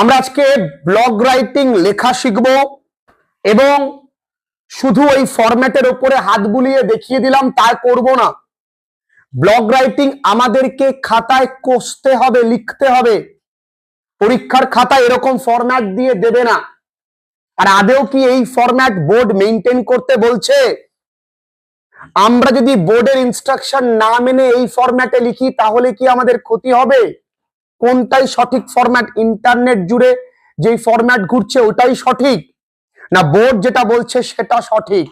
আমরা আজকে blog writing লেখা শিখব এবং শুধু ওই ফরম্যাটের উপরে হাত বুলিয়ে দেখিয়ে দিলাম তা করব না। ব্লগ রাইটিং আমাদেরকে খাতায় কষতে হবে, লিখতে হবে। পরীক্ষার খাতা এরকম ফরম্যাট দিয়ে দেবে না। আর আদেও কি এই ফরম্যাট বোর্ড মেইনটেইন করতে বলছে? আমরা যদি বোর্ডের ইনস্ট্রাকশন না মেনে এই ফরম্যাটে লিখি তাহলে কি আমাদের ক্ষতি হবে? কোনটাই সঠিক ফরম্যাট? ইন্টারনেট জুড়ে যেই ফরম্যাট ঘুরছে ওটাই সঠিক, না বোর্ড যেটা বলছে সেটা সঠিক?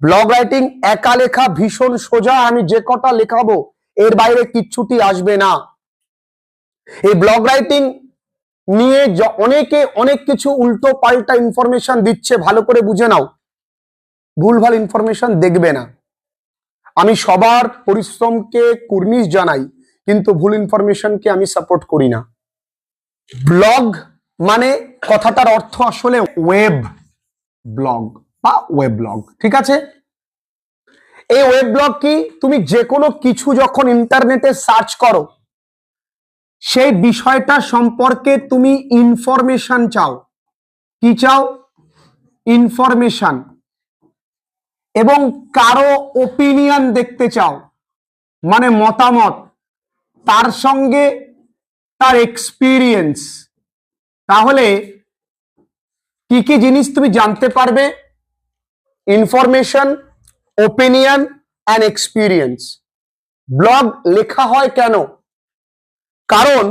ব্লগ রাইটিং একা লেখা ভীষণ সোজা, আমি যে কটা লেখাবো এর বাইরে কিচ্ছুটি আসবে না। এই ব্লগ রাইটিং নিয়ে অনেকে অনেক কিছু উল্টো পাল্টা ইনফরমেশন দিচ্ছে, ভালো করে বুঝে নাও। ভুলভাল ইনফরমেশন দেখবে না। আমি সবার পরিশ্রমকে কুর্নিশ জানাই, কিন্তু ভুল ইনফরমেশনকে আমি সাপোর্ট করি না। ব্লগ মানে কথাটার অর্থ আসলে ওয়েব ব্লগ বা ওয়েব ব্লগ, ঠিক আছে? এই ওয়েব ব্লগ কি? তুমি যে কোনো কিছু যখন ইন্টারনেটে সার্চ করো, সেই বিষয়টা সম্পর্কে তুমি ইনফরমেশন চাও। কি চাও? ইনফরমেশন। এবং কারো ওপিনিয়ন দেখতে চাও, মানে মতামত, তার সঙ্গে তার এক্সপিরিয়েন্স। তাহলে কি কি জিনিস তুমি জানতে পারবে? Information, opinion and experience. Blog লেখা হয় কেন? কারণ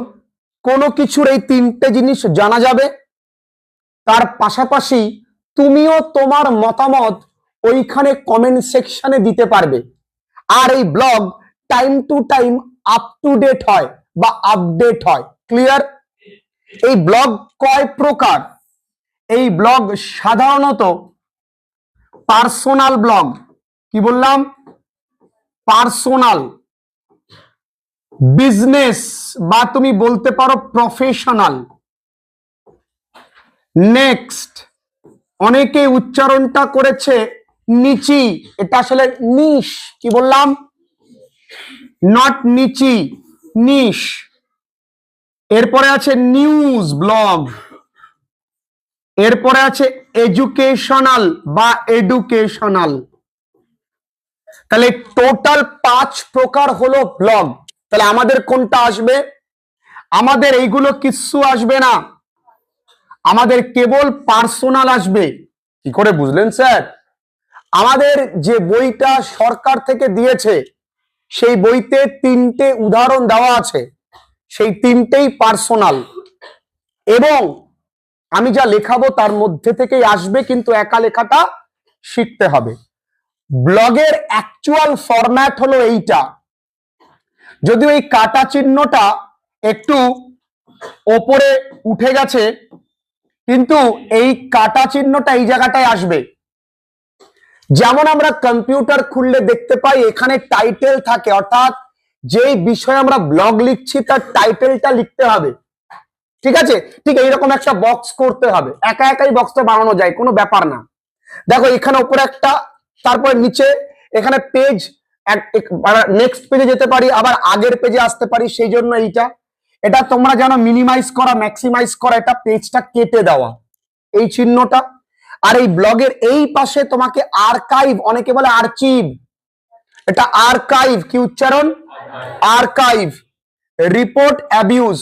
কোনো কিছুর এই তিনটে জিনিস জানা যাবে, তার পাশাপাশি তুমিও তোমার মতামত ওইখানে কমেন্ট সেকশনে দিতে পারবে। আর এই blog time to time up to date হয় বা আপডেট হয়। ক্লিয়ার? এই ব্লগ কয় প্রকার? এই ব্লগ সাধারণত পার্সোনাল ব্লগ। কি বললাম? পার্সোনাল। বিজনেস বা তুমি বলতে পারো প্রফেশনাল। নেক্সট, অনেকে উচ্চারণটা করেছে নিচি, এটা আসলে নিশ। কি বললাম? নট নিচি, নিশ। এরপরে আছে নিউজ ব্লগ। এরপরে আছে এডুকেশনাল বা এডুকেশনাল। তাহলে টোটাল 5 প্রকার হলো ব্লগ। তাহলে আমাদের কোনটা আসবে? আমাদের এইগুলো কিচ্ছু আসবে না, আমাদের কেবল পার্সোনাল আসবে। কি করে বুঝলেন স্যার? আমাদের যে বইটা সরকার থেকে দিয়েছে সেই বইতে 3টে উদাহরণ দেওয়া আছে, সেই 3টেই পার্সোনাল। এবং আমি যা লেখাবো তার মধ্যে থেকেই আসবে, কিন্তু একা লেখাটা শিখতে হবে। ব্লগের অ্যাকচুয়াল ফরম্যাট হলো এইটা। যদিও এই কাটা চিহ্নটা একটু ওপরে উঠে গেছে, কিন্তু এই কাটা চিহ্নটা এই জায়গাটায় আসবে। যেমন আমরা কম্পিউটার খুললে দেখতে পাই এখানে টাইটেল থাকে, অর্থাৎ যেই বিষয়ে আমরা ব্লগ লিখছি তার টাইটেলটা লিখতে হবে। ঠিক আছে? ঠিক এইরকম একটা বক্স করতে হবে। একা একাই বক্সটা বানানো যায়, কোনো ব্যাপার না। দেখো এখানে উপরে একটা, তারপর নিচে এখানে পেজ, নেক্সট পেজে যেতে পারি, আবার আগের পেজে আসতে পারি। সেই জন্য এটা তোমরা জানো মিনিমাইজ করা, ম্যাক্সিমাইজ করা, এটা পেজটা কেটে দেওয়া, এই চিহ্নটা। আর এই ব্লগের এই পাশে তোমাকে আর্কাইভ, অনেকে বলে আর্চিভ, এটা আর্কাইভ। কি উচ্চারণ? আর্কাইভ। রিপোর্ট অ্যাবিউজ,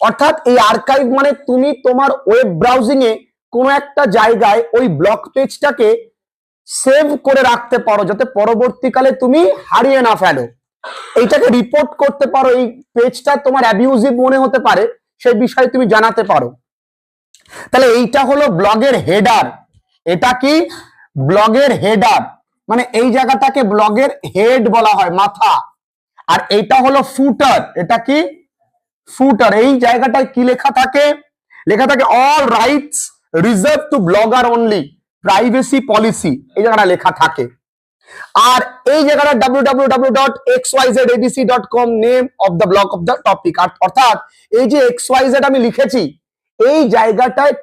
অর্থাৎ এই আর্কাইভ মানে তুমি তোমার ওয়েব ব্রাউজিং এ কোনো একটা জায়গায় ওই ব্লগ পেজটাকে সেভ করে রাখতে পারো, যাতে পরবর্তীকালে তুমি হারিয়ে না ফেলো। এইটাকে রিপোর্ট করতে পারো, এই পেজটা তোমার অ্যাবিউজিভ মনে হতে পারে, সেই বিষয়ে তুমি জানাতে পারো। তাহলে এইটা হলো ব্লগের হেডার। এটা কি? ব্লগের হেডার, মানে এই জায়গাটাকে ব্লগের হেড বলা হয়, মাথা। আর এইটা হলো ফুটার। এটা কি? ফুটার। এই জায়গাটায় কি লেখা থাকে? লেখা থাকে all rights reserve to blogger only, privacy policy, এই জায়গাটা লেখা থাকে। আর এই জায়গাটা www.xyzabc.com name of the blog of the topic. অর্থাৎ এই যে xyz আমি লিখেছি, এই জায়গাটায়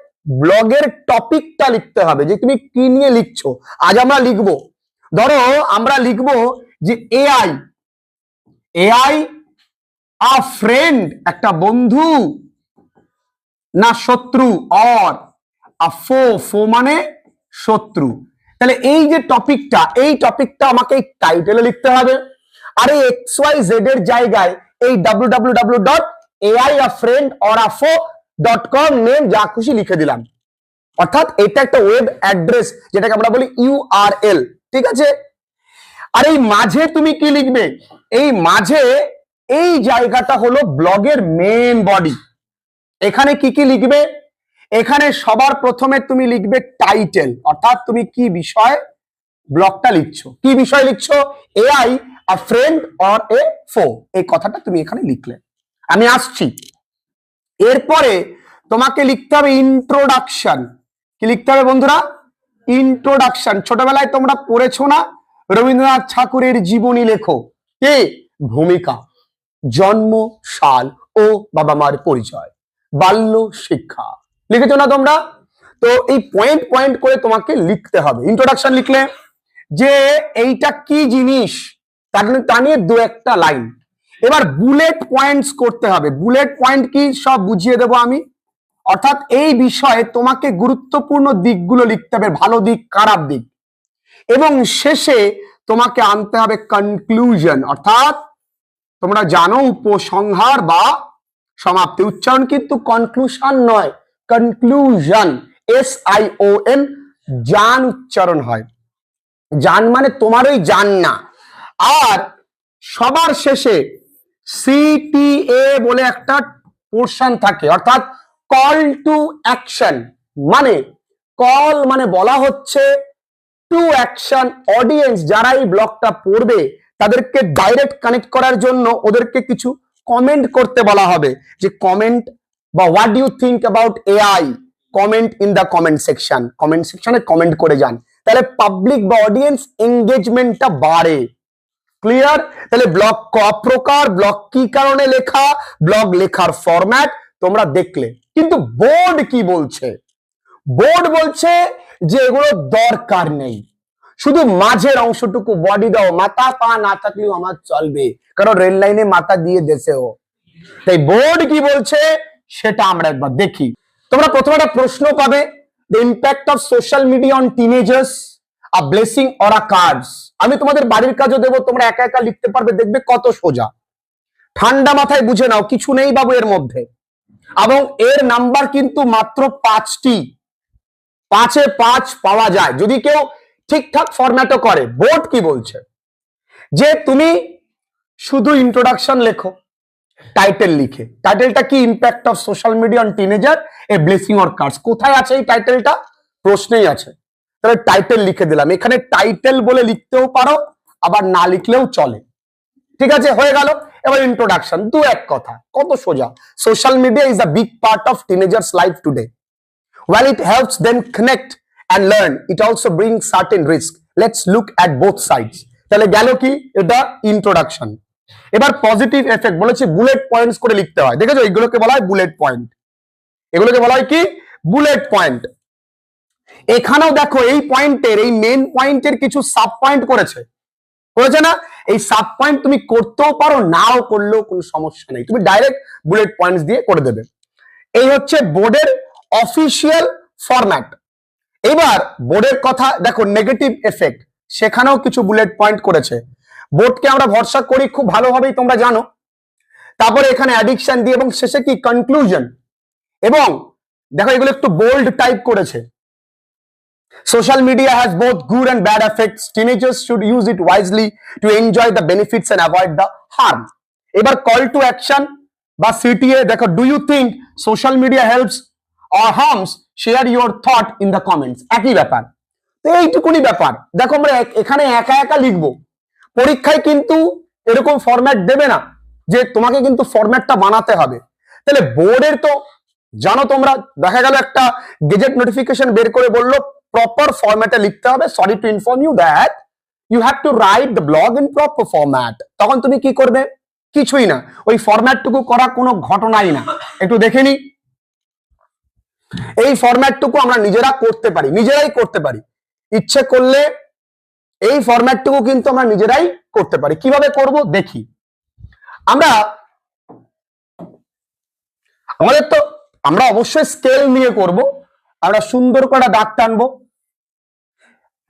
ব্লগের টপিকটা লিখতে হবে, যে তুমি কি নিয়ে লিখছো। আজ আমরা লিখবো, ধরো আমরা লিখবো যে এআই, এআই আ ফ্রেন্ড, একটা বন্ধু, না শত্রু, অর ফো, ফো মানে শত্রু। তাহলে এই যে টপিকটা, এই টপিকটা আমাকে এই টাইটেলে লিখতে হবে। আর এই XYZ এর জায়গায় এই www.aifriendorafo.com নেম যা খুশি লিখে দিলাম। অর্থাৎ এটা একটা ওয়েব অ্যাড্রেস, যেটাকে আমরা বলি URL, ঠিক আছে। আর এই মাঝে তুমি কি লিখবে? এই মাঝে এই জায়গাটা হলো ব্লগের মেন বডি। এখানে কি কি লিখবে? এখানে সবার প্রথমে তুমি লিখবে টাইটেল, অর্থাৎ তুমি কি বিষয় ব্লগটা লিখছো, কি বিষয় লিখছো, AI a friend or a ফো, এই কথাটা তুমি এখানে লিখলে। আমি আসছি, এরপরে তোমাকে লিখতে হবে ইন্ট্রোডাকশন। কি লিখতে হবে বন্ধুরা? ইন্ট্রোডাকশন। ছোটবেলায় তোমরা পড়েছো না, রবীন্দ্রনাথ ঠাকুরের জীবনী লেখো, কে? ভূমিকা, জন্ম সাল ও বাবা মার পরিচয়, বাল্য শিক্ষা, লিখেছো না তোমরা? তো এই পয়েন্ট পয়েন্ট করে তোমাকে লিখতে হবে। ইন্ট্রোডাকশন লিখলে যে এইটা কি জিনিস, তা নিয়ে দু একটা লাইন। এবার বুলেট পয়েন্টস করতে হবে। বুলেট পয়েন্ট কি সব বুঝিয়ে দেবো আমি। অর্থাৎ এই বিষয়ে তোমাকে গুরুত্বপূর্ণ দিকগুলো লিখতে হবে, ভালো দিক, খারাপ দিক, এবং শেষে তোমাকে আনতে হবে কনক্লুশন। অর্থাৎ তোমরা জানো উপসংহার বা সমাপ্তি, উচ্চারণ কিন্তু কনক্লুশন নয়, কনক্লুশন, SION, জান উচ্চারণ হয়। জান মানে তোমার ওই জান না। আর সবার শেষে CTA বলে একটা পোর্শন থাকে, অর্থাৎ কল টু অ্যাকশন, মানে কল মানে বলা হচ্ছে, টু অ্যাকশন, অডিয়েন্স যারা এই ব্লগটা পড়বে তাদেরকে ডাইরেক্ট কানেক্ট করার জন্য ওদেরকে কিছু কমেন্ট করতে বলা হবে, যে কমেন্ট বা what do you think about AI, comment in the comment section, comment সেকশনে কমেন্ট করে যান। তাহলে পাবলিক বা অডিয়েন্স এঙ্গেজমেন্টটা বাড়ে। ক্লিয়ার? তাহলে ব্লগ ক প্রকার, ব্লগ কি কারণে লেখা, ব্লগ লেখার ফরম্যাট তোমরা দেখলে। কিন্তু বোর্ড কি বলছে? বোর্ড বলছে যে এগুলো দরকার নেই, শুধু মাঝের অংশটুকু বডি দাও, মাথা পা না থাকলেও আমার চলবে, কারণ রেল লাইনে মাথা দিয়ে দেশেও। তাই বোর্ড কি বলছে সেটা আমরা একবার দেখি। তোমরা প্রথমে একটা প্রশ্ন পাবে, the impact of social media on teenagers, a blessing or a curse. আমি তোমাদের বাড়ির কাজও দেবো, তোমরা একা একা লিখতে পারবে, দেখবে কত সোজা। ঠান্ডা মাথায় বুঝে নাও, কিছু নেই বাবু এর মধ্যে, এবং এর নাম্বার কিন্তু মাত্র 5টি, 5-এ 5 পাওয়া যায় যদি কেউ ঠিকঠাক ফরম্যাটও করে। বোর্ড কি বলছে? যে তুমি শুধু ইন্ট্রোডাকশন লেখো, টাইটেল লিখে, টাইটেলটা কি? Impact of social media on teenager, a blessing or curse. কোথায় আছে এই টাইটেলটা? প্রশ্নেই আছে। তাহলে টাইটেল লিখে দিলাম। এখানে টাইটেল বলে লিখতেও পারো, আবার না লিখলেও চলে, ঠিক আছে, হয়ে গেল। এবার ইন্ট্রোডাকশন, দু এক কথা, কত সোজা। Social media is a big part of teenagers life today. While it helps them connect and learn, it also brings certain risk. Let's look at both sides. তাহলে গেল কি? এটা ইন্ট্রোডাকশন। এবার পজিটিভ এফেক্ট বলেছে বুলেট পয়েন্টস করে লিখতে হয়। দেখেছো, এগুলোকে বলা হয় বুলেট পয়েন্ট, এগুলোকে বলা হয় কি? Bullet point. এখানেও দেখো এই পয়েন্টের, এই মেন পয়েন্টের কিছু সাব পয়েন্ট করেছে, করেছে না? এই সাব পয়েন্ট তুমি করতেও পারো, নাও করলেও কোনো সমস্যা নেই, তুমি ডাইরেক্ট বুলেট পয়েন্টস দিয়ে করে দেবে। এই হচ্ছে বোর্ডের অফিসিয়াল ফরম্যাট। এবার বোর্ডের কথা দেখো, নেগেটিভ এফেক্ট, সেখানেও কিছু বুলেট পয়েন্ট করেছে। বোর্ডকে আমরা ভরসা করি খুব ভালোভাবেই, তোমরা জানো। তারপরে এখানে অ্যাডিকশন দিয়ে, এবং শেষে কি? কনক্লুশন। এবং দেখো এগুলো একটু বোল্ড টাইপ করেছে। Social media has both good and bad effects. Teenagers should use it wisely to enjoy the benefits and avoid the harm. এবার call to action বা CTA দেখো, do you think social media helps or harms? Share your thought in the comments. একই ব্যাপার। তো এইটুকুনি ব্যাপার। দেখো আমরা এখানে একা একা লিখবো, পরীক্ষায় কিন্তু এরকম ফরম্যাট দেবে না, যে তোমাকে কিন্তু ফরম্যাটটা বানাতে হবে। তাহলে বোর্ডের তো জানো তোমরা, দেখা গেল একটা গেজেট নোটিফিকেশন বের করে বললো প্রপার ফরম্যাটে লিখতে হবে। Sorry to inform you that you have to write the blog in proper format. তখন তুমি কি করবে? কিছুই না, ওই ফরম্যাটটুকু করা কোনো ঘটনাই না। একটু দেখে নি, এই ফরম্যাটটুকু আমরা নিজেরা করতে পারি, নিজেরাই করতে পারি। ইচ্ছে করলে এই ফরম্যাটটুকু কিন্তু আমরা নিজেরাই করতে পারি। কিভাবে করব দেখি। আমাদের তো আমরা অবশ্যই স্কেল নিয়ে করব, আমরা সুন্দর করে দাগ টানবো।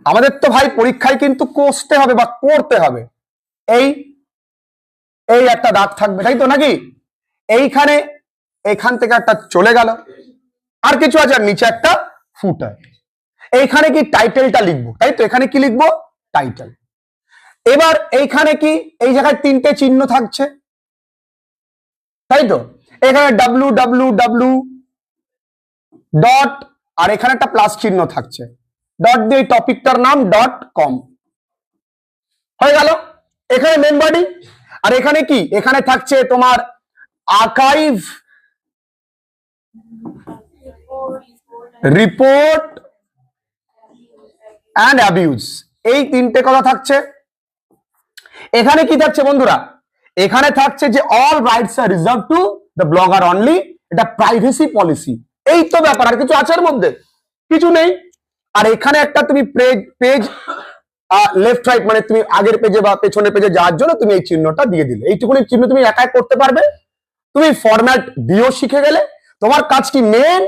আমাদের তো ভাই পরীক্ষায় কিন্তু কষতে হবে বা করতে হবে। এই এই একটা দাগ থাকবে, তাই তো নাকি? এইখানে এখান থেকে একটা চলে গেল, আর কিছু আছে, আর নিচে একটা ফুটার। এইখানে কি টাইটেলটা লিখবো, তাই তো? এখানে কি লিখবো? টাইটেল। এবার এইখানে কি, এই জায়গায় তিনটে চিহ্ন থাকছে, তাই তো? এখানে ডাব্লু ডাব্লু ডাব্লু ডট, আর এখানে একটা প্লাস চিহ্ন থাকছে, ডট দিয়ে টপিকটার নাম ডট কম হয়ে গেল। এখানে মেন বডি, আর এখানে কি, এখানে থাকছে তোমার আর্কাইভ, রিপোর্ট অ্যান্ড অ্যাবিউজ, এই তিনটে কথা থাকছে। এখানে কি থাকছে বন্ধুরা? এখানে থাকছে যে all rights are reserved to the blogger only, এটা প্রাইভেসি পলিসি। এই তো ব্যাপার, আর কিছু আছে এর মধ্যে? কিছু নেই। আর এখানে একটা তুমি পেজ লেফট রাইট, মানে তুমি আগের পেজে বা পেছনের পেজে যাওয়ার জন্য তুমি এই চিহ্নটা দিয়ে দিলে। এইটুকুনি চিহ্ন তুমি একাই করতে পারবে। তুমি ফরম্যাট দিয়েও শিখে গেলে। তোমার কাজ কি? মেন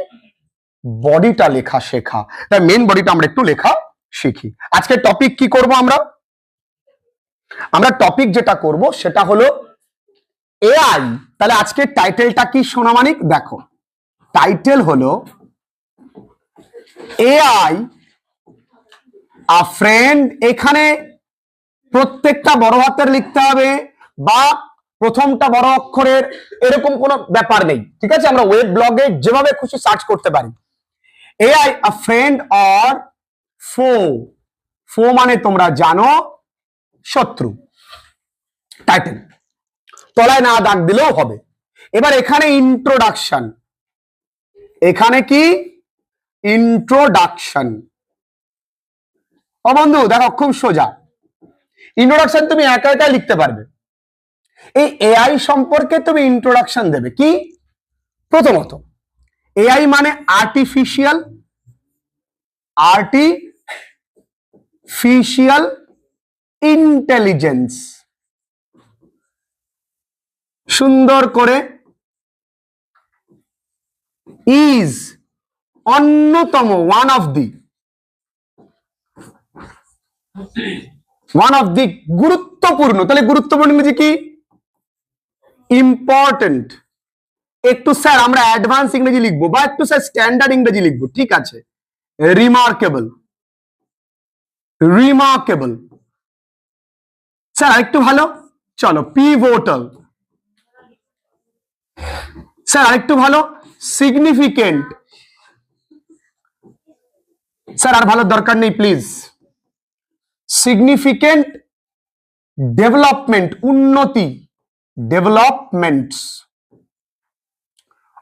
বডিটা লেখা শেখা। তাই মেন বডিটা আমরা একটু লেখা শিখি। আজকে টপিক কি করব আমরা? আমরা টপিক যেটা করব সেটা হলো এআই। তাহলে আজকে টাইটেলটা কি সোনামানিক? দেখো, টাইটেল হলো এআই আ ফ্রেন্ড। এখানে প্রত্যেকটা বড় হাতের লিখতে হবে বা প্রথমটা বড় অক্ষরের, এরকম কোনো ব্যাপার নেই, ঠিক আছে? আমরা ওয়েব ব্লগে যেভাবে খুশি সার্চ করতে পারি। এআই আ ফ্রেন্ড অর ফো। ফো মানে তোমরা জানো শত্রু। টাইটেল তলায় না দাগ দিলেও হবে। এবার এখানে ইন্ট্রোডাকশন, এখানে কি? ইন্ট্রোডাকশন। ও বন্ধু দেখো, খুব সোজা। ইন্ট্রোডাকশন তুমি একা একা লিখতে পারবে। এই এআই সম্পর্কে তুমি ইন্ট্রোডাকশন দেবে কি? প্রথমত, এআই মানে আর্টিফিশিয়াল ইন্টেলিজেন্স। সুন্দর করে, ইজ অন্যতম, ওয়ান অফ দি গুরুত্বপূর্ণ। তাহলে গুরুত্বপূর্ণ ইংরেজি কি? ইম্পর্টেন্ট। একটু স্যার আমরা অ্যাডভান্স ইংরেজি লিখবো, বা একটু স্যার স্ট্যান্ডার্ড ইংরেজি লিখবো, ঠিক আছে। Remarkable, remarkable. স্যার আরেকটু ভালো, চলো পিভোটাল। স্যার আরেকটু ভালো, সিগনিফিকেন্ট। স্যার আর ভালো দরকার নেই প্লিজ। সিগনিফিকেন্ট, ডেভেলপমেন্ট, উন্নতি, ডেভেলপমেন্টস।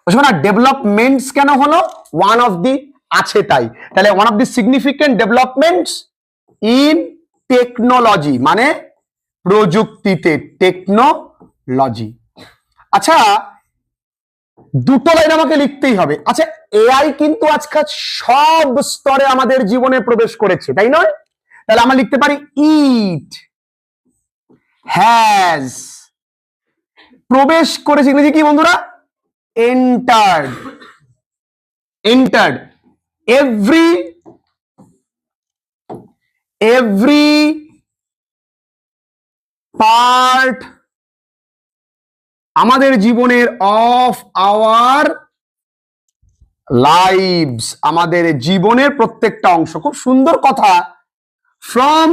না, ডেভেলপমেন্টস কেন হলো? ওয়ান অফ দি আছে তাই। তাহলে one of the significant developments in technology, মানে প্রযুক্তিতে, টেকনোলজি। আচ্ছা, দুটো লাইন আমাকে লিখতেই হবে। আচ্ছা, এআই কিন্তু আজকাল সব স্তরে আমাদের জীবনে প্রবেশ করেছে, তাই নয়? তাহলে আমরা লিখতে পারি ইট হ্যাজ। প্রবেশ করেছে ইংরেজি কি বন্ধুরা? entered. entered. every part আমাদের জীবনের of our lives, আমাদের জীবনের প্রত্যেকটা অংশ। খুব সুন্দর কথা। from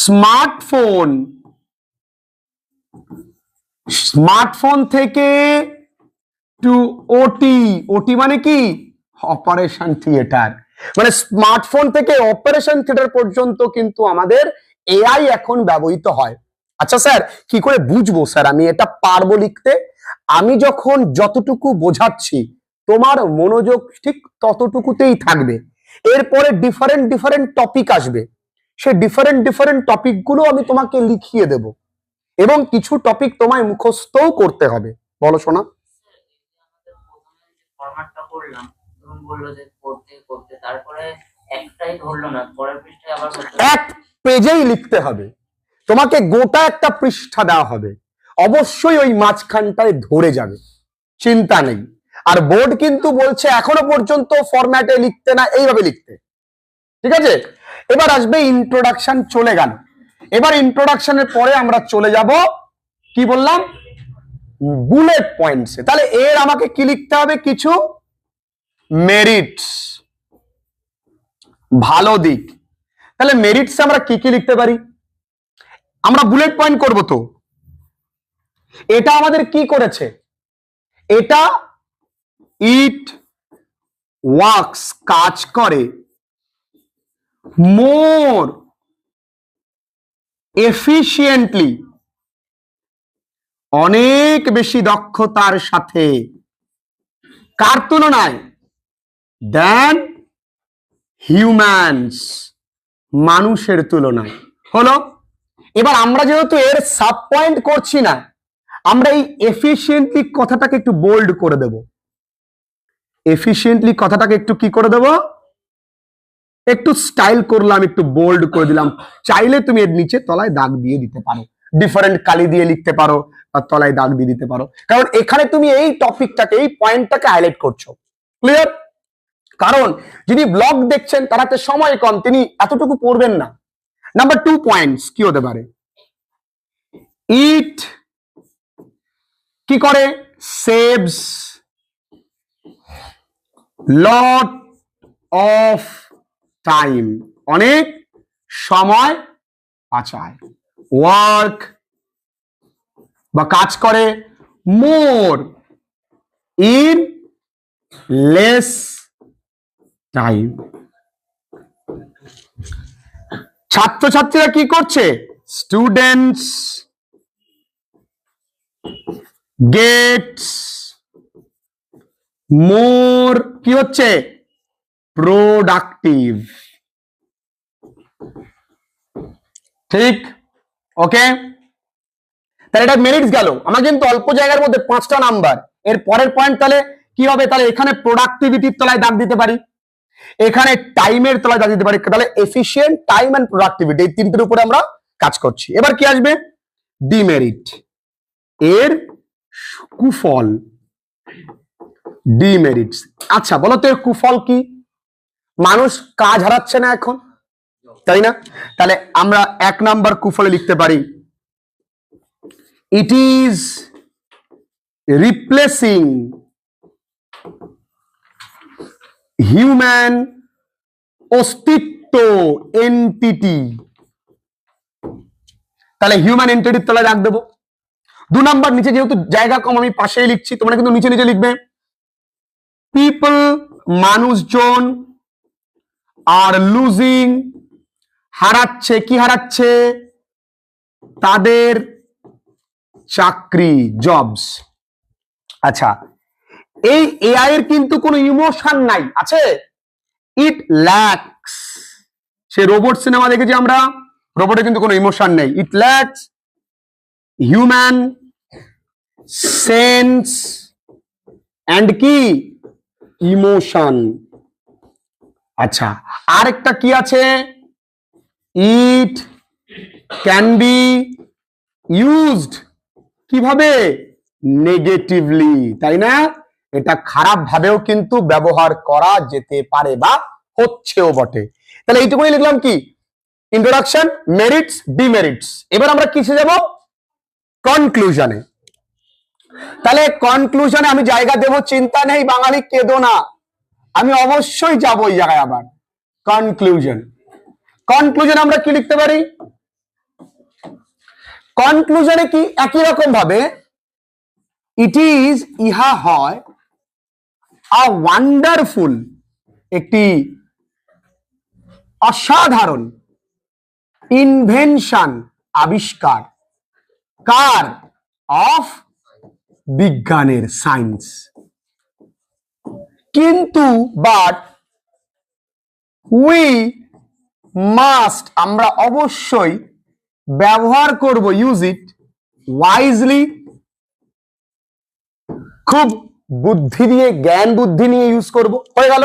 স্মার্টফোন, স্মার্টফোন থেকে টু ওটি। ওটি মানে কি? Operation theatre. মানে স্মার্টফোন থেকে অপারেশন থিয়েটার পর্যন্ত কিন্তু আমাদের এআই এখন ব্যবহৃত হয়। আচ্ছা স্যার, কি করে বুঝবো স্যার আমি এটা পারবো লিখতে? আমি যখন যতটুকু বোঝাচ্ছি তোমার মনোযোগ ঠিক ততটুকুতেই থাকবে। এরপরে ডিফারেন্ট ডিফারেন্ট টপিক আসবে, সেই ডিফারেন্ট টপিক গুলো আমি তোমাকে লিখিয়ে দেব, এবং কিছু টপিক তোমায় মুখস্থও করতে হবে। বলো শোনা। ফরম্যাটটা করলাম, তুমি বললো যে করতে করতে তারপরে একটাই ধরলো না, পরের পৃষ্ঠায় আবার এক পেজেই লিখতে হবে। তোমাকে গোটা একটা পৃষ্ঠা দেওয়া হবে, অবশ্যই ওই মাঝখানটায় ধরে যাবে। চিন্তা নেই। আর বোর্ড কিন্তু বলছে এখনো পর্যন্ত ফরম্যাটে লিখতে না, এইভাবে লিখতে। ঠিক আছে, এবার আসবে ইন্ট্রোডাকশন, চলে গেল। এবার ইন্ট্রোডাকশনের পরে আমরা চলে যাব কি বললাম, বুলেট পয়েন্টসে। তাহলে এর আমাকে কি লিখতে হবে, কিছু মেরিটস, ভালো দিক। তাহলে মেরিটস আমরা কি কি লিখতে পারি, আমরা বুলেট পয়েন্ট করব। তো এটা আমাদের কি করেছে, এটা ইট ওয়ার্কস, কাজ করে, মোর এফিশিয়েন্টলি, অনেক বেশি দক্ষতার সাথে, কার তুলনায়, দেন হিউম্যানস, মানুষের তুলনায়। হলো। এবার আমরা যেহেতু এর সাব পয়েন্ট করছি না, আমরা এই এফিশিয়েন্টলি কথাটাকে একটু বোল্ড করে দেব। এফিশিয়েন্টলি কথাটাকে একটু কি করে দেব, একটু স্টাইল করলাম, একটু বোল্ড করে দিলাম। চাইলে তুমি এর নিচে তলায় দাগ দিয়ে দিতে পারো, ডিফারেন্ট কালি দিয়ে লিখতে পারো, আর তলায় দাগ দিয়ে দিতে পারো, কারণ এখানে তুমি এই টপিকটাকে, এই পয়েন্টটাকে হাইলাইট করছো। ক্লিয়ার? কারণ যিনি ব্লগ দেখছেন তারাতে সময় কম, তিনি এতটুকু পড়বেন না। নাম্বার 2 পয়েন্টস কি হতে পারে, ইট কি করে, সেভস লট অফ টাইম, অনেক সময় বাঁচায়। ওয়ার্ক বা কাজ করে, মোর ইন লেস টাইম। ছাত্রছাত্রীরা কি করছে, স্টুডেন্টস গেটস মোর কি হচ্ছে, প্রোডাক্টিভ। ঠিক, ওকে। তাহলে এটা মেরিটস গেল। আমার কিন্তু অল্প জায়গার মধ্যে 5টা নাম্বার। এর পরের পয়েন্ট তাহলে কি হবে, তাহলে এখানে প্রোডাক্টিভিটির তলায় দাগ দিতে পারি, এখানে টাইমের তলায় দাগ দিতে পারি। তাহলে এফিশিয়েন্ট, টাইম এন্ড প্রোডাক্টিভিটি, এই তিনটের উপরে আমরা কাজ করছি। এবার কি আসবে, ডিমেরিট, এর কুফল, ডিমেরিটস। আচ্ছা বলো তো এর কুফল কি, মানুষ কাজ হারাচ্ছে না এখন, তাই না? তাহলে আমরা 1 নাম্বার কুফলে লিখতে পারি, ইট ইজ রিপ্লেসিং হিউম্যান অস্তিত্ব, এন্টিটি। তাহলে হিউম্যান এন্টিটির তলায় রাখ দেবো। 2 নাম্বার, নিচে যেহেতু জায়গা কম আমি পাশেই লিখছি, তোমরা কিন্তু নিচে নিচে লিখবে, পিপল, মানুষজন, আর লুজিং, হারাচ্ছে, কি হারাচ্ছে, তাদের চাকরি, জবস। আচ্ছা, এই এআই এর কিন্তু কোনো ইমোশন নাই, আছে, ইট ল্যাকস। সে রোবট সিনেমা দেখেছি আমরা, রোবটের কিন্তু কোনো ইমোশন নেই, ইট ল্যাকস হিউম্যান সেন্স এন্ড কি, ইমোশন। আচ্ছা, আরেকটা কি আছে, ইট ক্যান বি ইউজড, কিভাবে, নেগেটিভলি, তাই না? এটা খারাপ ভাবেও কিন্তু ব্যবহার করা যেতে পারে বা হচ্ছেও বটে। তাহলে এইটুকুই লিখলাম কি, ইন্ট্রোডাকশন, মেরিটস, ডিমেরিটস। এবার আমরা কিসে যাব, কনক্লুশনে। তাহলে কনক্লুশনে আমি জায়গা দেব, চিন্তা নেই, বাঙালি কেঁদো না, আমি অবশ্যই যাব ওই জায়গায়। আবার কনক্লুশন, কনক্লুশন আমরা কি লিখতে পারি, কনক্লুশনে কি একই রকম ভাবে, ইট ইজ, ইহা হয়, আ ওয়ান্ডারফুল, একটি অসাধারণ, ইনভেনশন, আবিষ্কার, কার, অফ, বিজ্ঞানের, সায়েন্স। কিন্তু বাট উই মাস্ট, আমরা অবশ্যই ব্যবহার করব, ইউজ ইট ওয়াইজলি, খুব বুদ্ধি দিয়ে, জ্ঞান বুদ্ধি নিয়ে ইউজ করব। হয়ে গেল।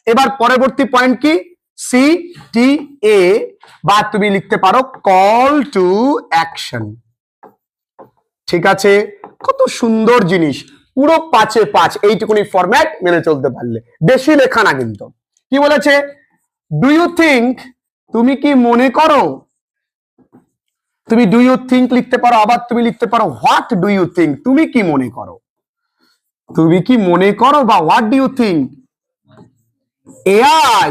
এবার পরবর্তী পয়েন্ট কি, CTA, বা তুমি লিখতে পারো কল টু অ্যাকশন। ঠিক আছে, কত সুন্দর জিনিস, পুরো 5-এ 5 এইটুকুনি ফরম্যাট মেনে চলতে পারলে, বেশি লেখা না। কিন্তু কি বলেছে, ডু ইউ থিঙ্ক, তুমি কি মনে করো, তুমি ডু ইউ থিঙ্ক লিখতে পারো, আবার তুমি লিখতে পারো হোয়াট ডু ইউ থিঙ্ক, তুমি কি মনে করো, তুমি কি মনে করো, বা what do you think AI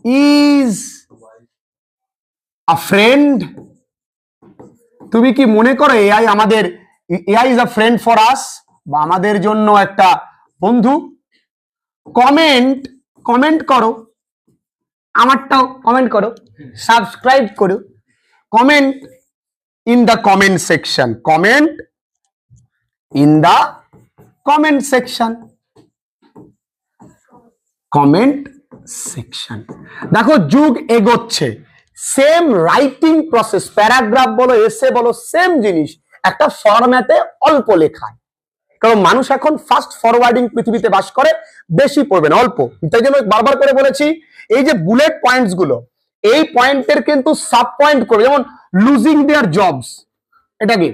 is a friend, তুমি কি মনে করো এআই আমাদের, AI is a friend for us, বা আমাদের জন্য একটা বন্ধু। কমেন্ট, কমেন্ট করো, আমারটাও কমেন্ট করো, সাবস্ক্রাইব করো, comment in the comment section, comment in the comment section, comment section. দেখো যুগ এগোচ্ছে, সেম রাইটিং প্রসেস, প্যারাগ্রাফ বলো, এসে বলো, সেম জিনিস, একটা ফরম্যাটে অল্প লেখায়। কারণ মানুষ এখন ফাস্ট ফরওয়ার্ডিং পৃথিবীতে বাস করে, বেশি পড়বে না, অল্প। তাই জন্য বারবার করে বলেছি, এই যে বুলেট পয়েন্টস গুলো, এই পয়েন্টের কিন্তু সাব পয়েন্ট করবে, যেমন লুজিং দেয়ার জবস, এটা কি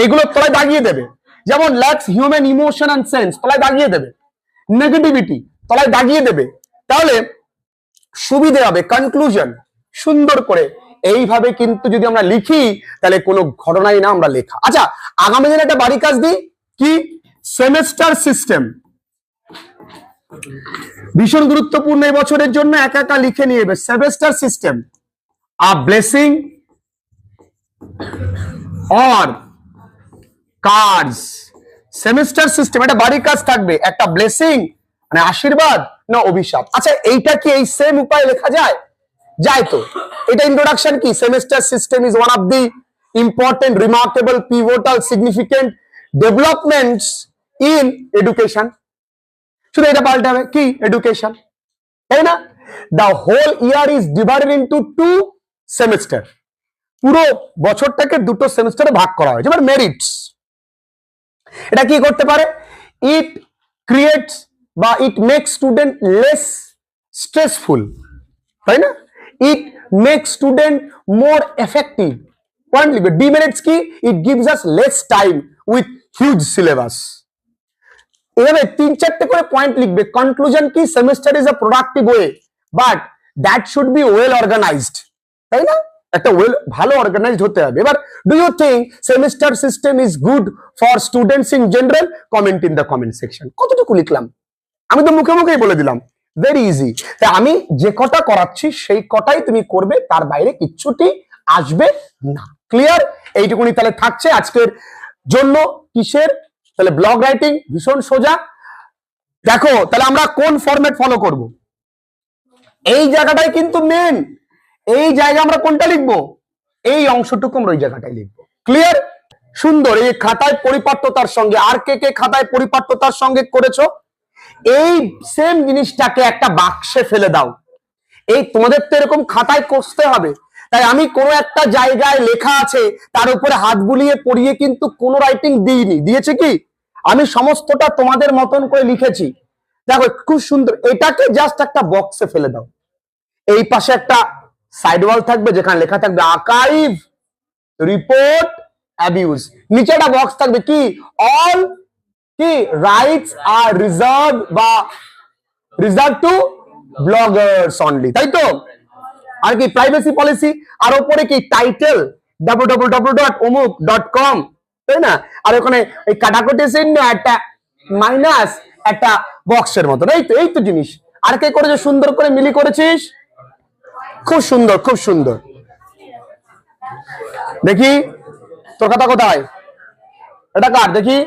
এইগুলো তলায় দাগিয়ে দেবে, যেমন lacks human emotion and sense, তলায় দাগিয়ে দেবে, নেগেটিভিটি তলায় দাগিয়ে দেবে, তাহলে সুবিধে হবে। কনক্লুশন সুন্দর করে এইভাবে কিন্তু যদি আমরা লিখি, তাহলে কোনো ঘটনাই না আমরা লেখা। আচ্ছা, আগামী দিনে একটা বাড়ি কাজ দিই, কি সেমেস্টার সিস্টেম, ভীষণ গুরুত্বপূর্ণ এই বছরের জন্য, একা একা লিখে নিয়ে যাবে। Semester system, a blessing or cards, semester system, একটা বাড়ির কাজ থাকবে, একটা ব্লেসিং মানে আশীর্বাদ না অভিশাপ। আচ্ছা, এইটা কি এই সেম উপায়ে লেখা যায়? যায় তো। এটা ইন্ট্রোডাকশন কি, semester system is one of the important, remarkable, pivotal, significant developments in education. শুধু এটা পাল্টাবে কি, এডুকেশন, তাই না? The whole year is divided into 2 semester, পুরো বছরটাকে 2টো সেমেস্টারে ভাগ করা হয়েছে। এবার মেরিটস, এটা কি করতে পারে, ইট ক্রিয়েটস বা it makes student less stressful, তাই না? It makes student more effective. Point লিখবে। ডিমেরিটস কি, it gives us less time with huge syllabus. এভাবে 3-4টে করে পয়েন্ট লিখবে। কনক্লুশন কি, semester is a productive way, but that should be well organised, তাই না? একটা ভালো অর্গানাইজড হতে হবে। এবার do you think semester system is good for students in general, comment in the comment section. কতটুকু লিখলাম, আমি তো মুখে মুখেই বলে দিলাম, ভেরি ইজি। তাই আমি যে কটা করাচ্ছি সেই কটাই তুমি করবে, তার বাইরে কিচ্ছুটি আসবে না। ক্লিয়ার? এইটুকুনি তাহলে থাকছে আজকের জন্য। কিসের? তাহলে ব্লগ রাইটিং ভীষণ সোজা। দেখো তাহলে আমরা কোন ফরম্যাট ফলো করব, এই জায়গাটাই কিন্তু মেন। এই জায়গা আমরা কোনটা লিখবো, এই অংশটুকু আমরা ওই জায়গাটাই লিখবো। ক্লিয়ার? সুন্দর। এই খাতায় পরিপাট্যতার সঙ্গে, আর কে কে খাতায় পরিপাট্যতার সঙ্গে করেছো, এই সেম জিনিসটাকে একটা বাক্সে ফেলে দাও। এই তোমাদের তো এরকম খাতায় কষতে হবে। তাই আমি কোনো একটা জায়গায় লেখা আছে তার উপরে হাত বুলিয়ে পড়িয়ে কিন্তু কোনো রাইটিং দিইনি। দিয়েছে কি, আমি সমস্তটা তোমাদের মতন করে লিখেছি। দেখো খুব সুন্দর। এটাকে জাস্ট একটা বক্সে ফেলে দাও। এই পাশে একটা সাইড ওয়াল থাকবে যেখানে লেখা থাকবে আর্কাইভ, রিপোর্ট, অ্যাবিউজ। নিচে একটা বক্স থাকবে কি, অল কি রাইটস আর রিজার্ভ বা রিজার্ভ টু ব্লগার্স অনলি, তাই তো? আর কি প্রাইভেসি পলিসি, আর উপরে কি টাইটেল www.omuk.com, তাই না? আর ওখানে এই কাটাকুটি চিহ্ন, একটা মাইনাস, একটা বক্সের মতো, এই তো। এই তো জিনিস। আর কে করেছে সুন্দর করে, মিলি করেছিস, খুব সুন্দর, খুব সুন্দর। দেখি তোর খাতা কোথায়, এটা কার দেখি,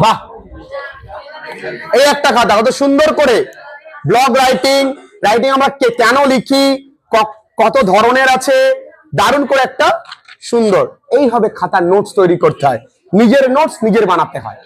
বাহ, এই একটা খাতা, কত সুন্দর করে ব্লগ রাইটিং। রাইটিং আমরা কেন লিখি, কত ধরনের আছে, দারুণ করে একটা সুন্দর এইভাবে খাতার নোটস তৈরি করতে হয়। নিজের নোটস নিজের বানাতে হয়।